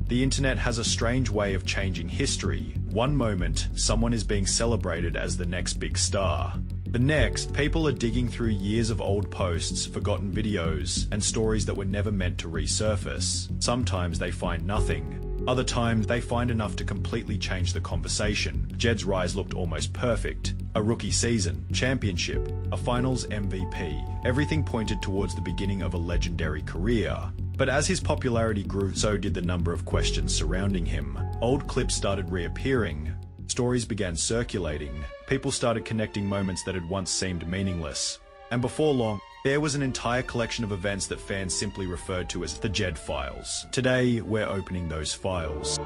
The internet has a strange way of changing history. One moment, someone is being celebrated as the next big star. The next, people are digging through years of old posts, forgotten videos, and stories that were never meant to resurface. Sometimes they find nothing. Other times, they find enough to completely change the conversation. Jedd's rise looked almost perfect. A rookie season, championship, a finals MVP. Everything pointed towards the beginning of a legendary career. But as his popularity grew, so did the number of questions surrounding him. Old clips started reappearing. Stories began circulating. People started connecting moments that had once seemed meaningless. And before long, there was an entire collection of events that fans simply referred to as the Jedd Files. Today, we're opening those files.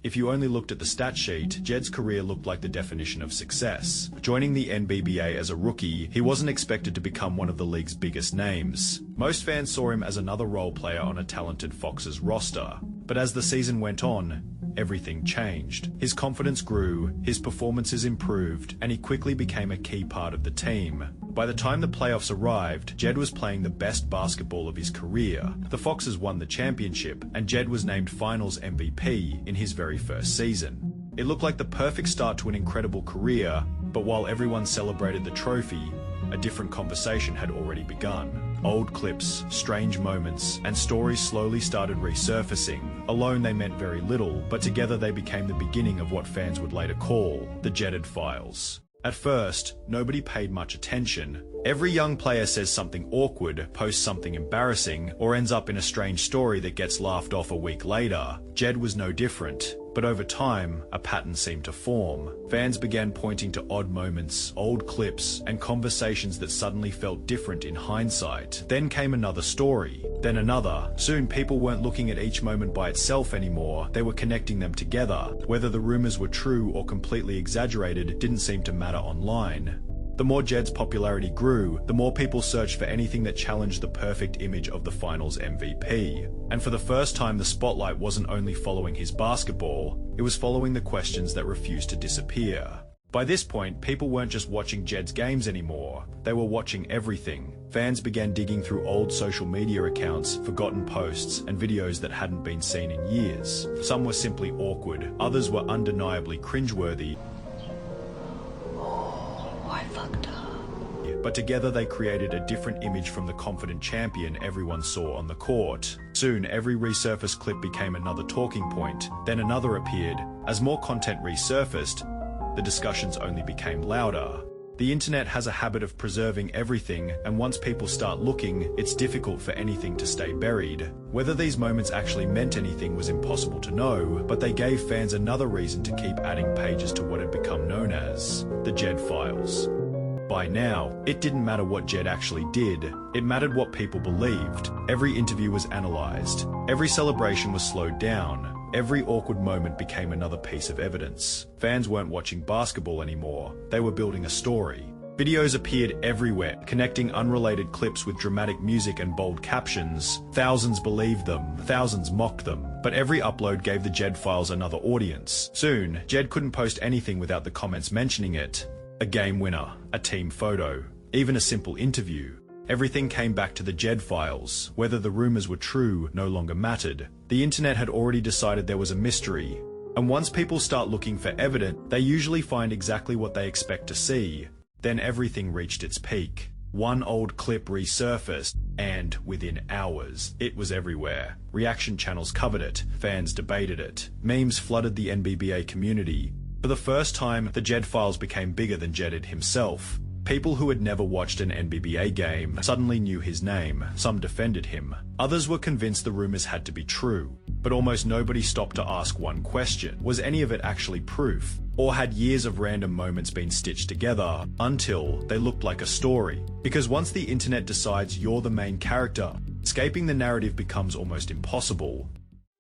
If you only looked at the stat sheet, Jedd's career looked like the definition of success. Joining the NBBA as a rookie, he wasn't expected to become one of the league's biggest names. Most fans saw him as another role player on a talented Fox's roster. But as the season went on, everything changed. His confidence grew, his performances improved, and he quickly became a key part of the team. By the time the playoffs arrived, Jedd was playing the best basketball of his career. The Foxes won the championship, and Jedd was named Finals MVP in his very first season. It looked like the perfect start to an incredible career, but while everyone celebrated the trophy, a different conversation had already begun. Old clips, strange moments, and stories slowly started resurfacing. Alone they meant very little, but together they became the beginning of what fans would later call the Jedd Files. At first, nobody paid much attention. Every young player says something awkward, posts something embarrassing, or ends up in a strange story that gets laughed off a week later. Jedd was no different. But over time, a pattern seemed to form. Fans began pointing to odd moments, old clips, and conversations that suddenly felt different in hindsight. Then came another story, then another. Soon people weren't looking at each moment by itself anymore, they were connecting them together. Whether the rumors were true or completely exaggerated didn't seem to matter online. The more Jedd's popularity grew, the more people searched for anything that challenged the perfect image of the Finals MVP. And for the first time, the spotlight wasn't only following his basketball, it was following the questions that refused to disappear. By this point, people weren't just watching Jedd's games anymore, they were watching everything. Fans began digging through old social media accounts, forgotten posts, and videos that hadn't been seen in years. Some were simply awkward, others were undeniably cringeworthy. But together they created a different image from the confident champion everyone saw on the court. Soon, every resurfaced clip became another talking point, then another appeared. As more content resurfaced, the discussions only became louder. The internet has a habit of preserving everything, and once people start looking, it's difficult for anything to stay buried. Whether these moments actually meant anything was impossible to know, but they gave fans another reason to keep adding pages to what had become known as the Jedd Files. By now, it didn't matter what Jedd actually did, it mattered what people believed. Every interview was analysed, every celebration was slowed down, every awkward moment became another piece of evidence. Fans weren't watching basketball anymore, they were building a story. Videos appeared everywhere, connecting unrelated clips with dramatic music and bold captions. Thousands believed them, thousands mocked them, but every upload gave the Jedd Files another audience. Soon, Jedd couldn't post anything without the comments mentioning it. A game winner, a team photo, even a simple interview. Everything came back to the Jedd Files. Whether the rumors were true no longer mattered. The internet had already decided there was a mystery. And once people start looking for evidence, they usually find exactly what they expect to see. Then everything reached its peak. One old clip resurfaced, and within hours, it was everywhere. Reaction channels covered it, fans debated it. Memes flooded the NBBA community. For the first time, the Jedd Files became bigger than Jedd himself. People who had never watched an NBBA game suddenly knew his name. Some defended him. Others were convinced the rumors had to be true. But almost nobody stopped to ask one question. Was any of it actually proof? Or had years of random moments been stitched together until they looked like a story? Because once the internet decides you're the main character, escaping the narrative becomes almost impossible.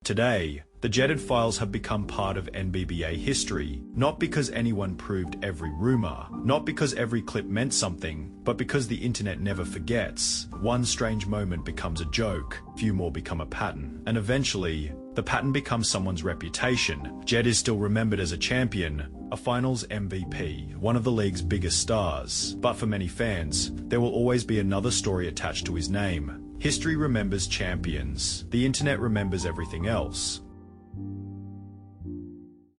Today, the Jedd Files have become part of NBBA history, not because anyone proved every rumor, not because every clip meant something, but because the internet never forgets. One strange moment becomes a joke, few more become a pattern, and eventually, The pattern becomes someone's reputation. Jedd is still remembered as a champion, a finals MVP, one of the league's biggest stars. But for many fans, there will always be another story attached to his name. History remembers champions. The internet remembers everything else.